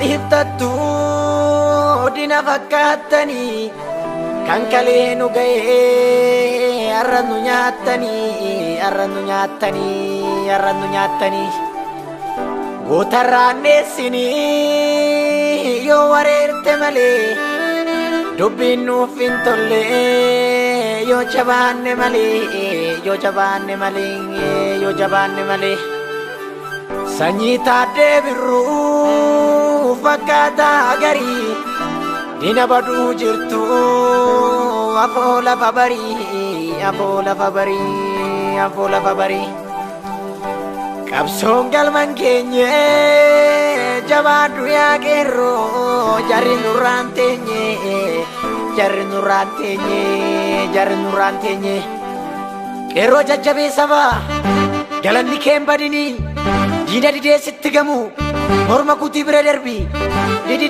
hiftattu dina fakkaatani kan kalee nu ga'ee arrannu nyaatani gootarraan neessini yoo wareerte malee dubbiin nuuf hin tolle yoo jabaanne malee sanyii Taaddee Birruu fakkaataa garii dina baduu jirtu afoo lafa barii qabsoon galman keenye jabaadhu yaa qeerroo jarri nurraan teenye qeerroo jajjabeessa ba'a galanni keen badinii diina didee sitti gamu morma kutii bira darbi didi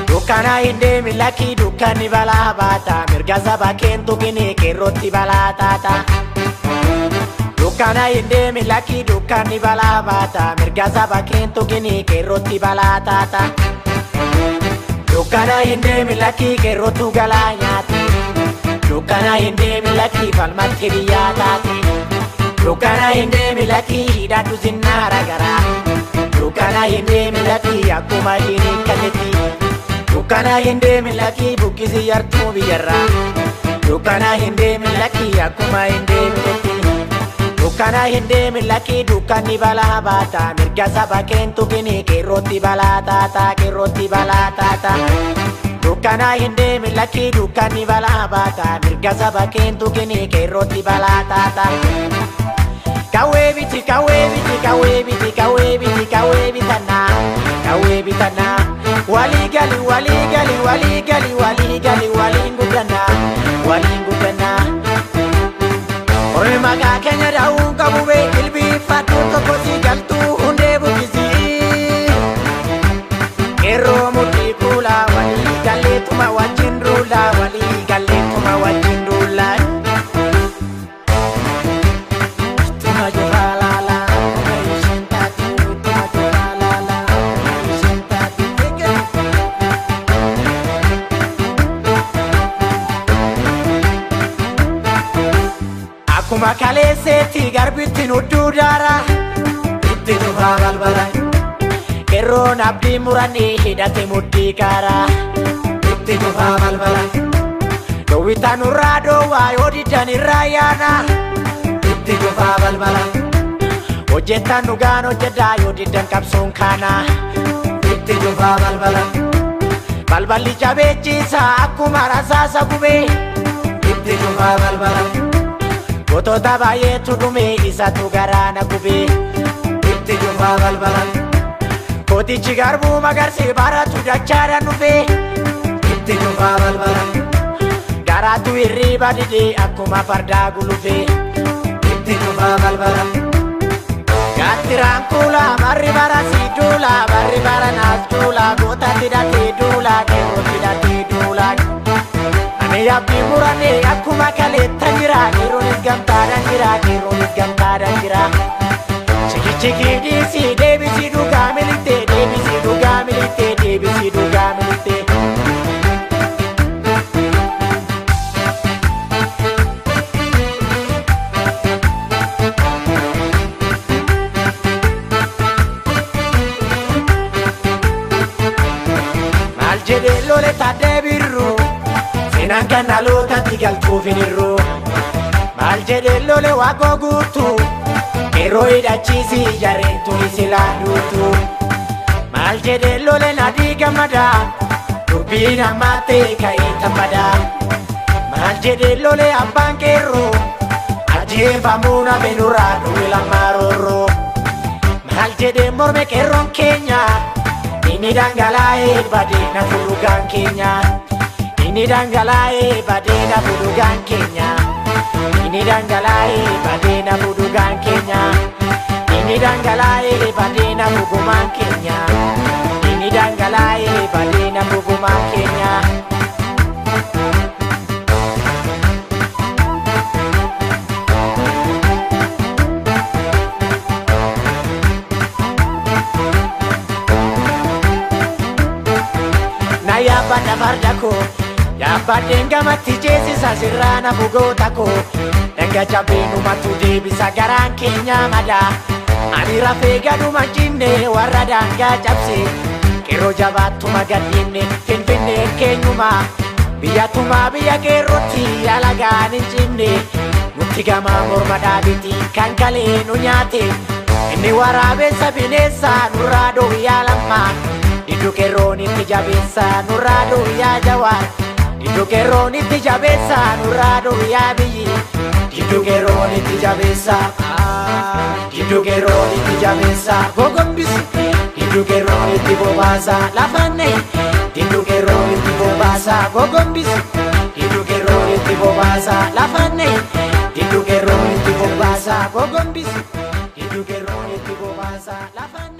Dukana inde milaki dukani balaa baata mirga saba kentu kini keroti balaa tata. Dukana inde milaki dukani balaa baata mirga saba kentu kini keroti balaa tata. Dukana inde milaki kerotu galanyati. Dukana inde milaki falmati biyatati. Dukana inde milaki hidatu zinara gara. Dukana inde milaki akuma ini kaneti. Dukana hinde milaki bukisi yartu biyarra. Dukana hinde milaki akuma hinde milaki. Dukana hinde milaki dukani balaa baata mirga saba kentu kini keroti balaa tata. Dukana hinde milaki dukani balaa baata mirga saba kentu kini keroti balaa tata. Kawe bitana wali ngudana Ore maga kenya daun kabube ilbi fatu kokosi galtu hunde bukisi Ero muti kula wali galetuma wajindrula Tuma johalala Akuma kaleesseti garbitti nuddudara itti dhufa balbala Qeerroon abdii muranii hidhate mudhii kaara itti dhufa balbala Dowwita nurraa dhoowwaa yoo diddan irraa yaana itti dhufa balbala Hojjettan dhugaan hojjedhaa yoo diddan qabsoon kaana itti dhufa balbala Balballi jabeechiisa akkuma rasaasa gubee itti dhufa balbala Gotoota baay'eetu dhume isatu garaana gubee itti dhufa balbala Kootichi garbuu magarsi baratu dachaadhaan dhufee itti dhufa balbala Garaatu hirriiba didee akkuma fardaa gulufee itti dhufa balbala Gaattiraan kuula barri bara sii duula barri bara naas duula gootatti hidhatee duula qeerrootti hidhatee duula Ani abdii muranii akkuma kaleetta jira qeerroonis gamtaadhaan jira Chiki dhiisi deebisii dhugaa milite Maal jedhee lole Taaddee Birruu seenaan kan dhalootatti galchuuf hin hir'u Maal jedhee lole waaqoo guutuu qeerroo hidhachiisi jarreentuun silaa duutu Maal jedhee lole Nadii Gammadaa dubbiin ammaatee ka'ee tammadaa Maal jedhee lole abbaan qeerroo ajjeefamuu nafe nurraa dhufe lammaa roorroo Maal jedhee morme qeerroon keenya inni dhangala'ee badeena fulugaan keenya Inni dhangala'ee badeena fulugaan keenya Ini dhangala'ee badee nafu dhugaan keenya. Ini dhangala'ee badee nafu gumaan keenya. Ini dhangala'ee badee nafu gumaan keenya. Na yaabadha farda koo yaabbadheen gamatti ceesisa sirraa nafu goota koo. Danga jabeenumatu deebisa garaan keenya madaa. Ani rafee gaduma cinne warra daangaa cabse. Qeerroo jabaattuma gadhiifne finfinneen keenyuma. Biyyattumaa biyya qeerrootti alagaan hin cimne. Nutti gamaa morma dhaabiti kan kalee nu nyaate. Inni waraabessa bineensa nurraa dhoowyaa lamma. Diddu qeerroon itti jabeessa nurraa dhoowyaa jawaa. Diddu qeerroon itti jabeessa nurraa dhoowyaa biyyi. Diddu qeerroon itti jabeessa. Diddu qeerroon itti jabeessa gogombisi. Diddu qeerroon itti bobaasa lafanne. Diddu qeerroon itti bobaasa gogombisi. Diddu qeerroon itti bobaasa lafanne. Diddu qeerroon itti bobaasa gogombisi. Diddu qeerroon itti bobaasa lafanne.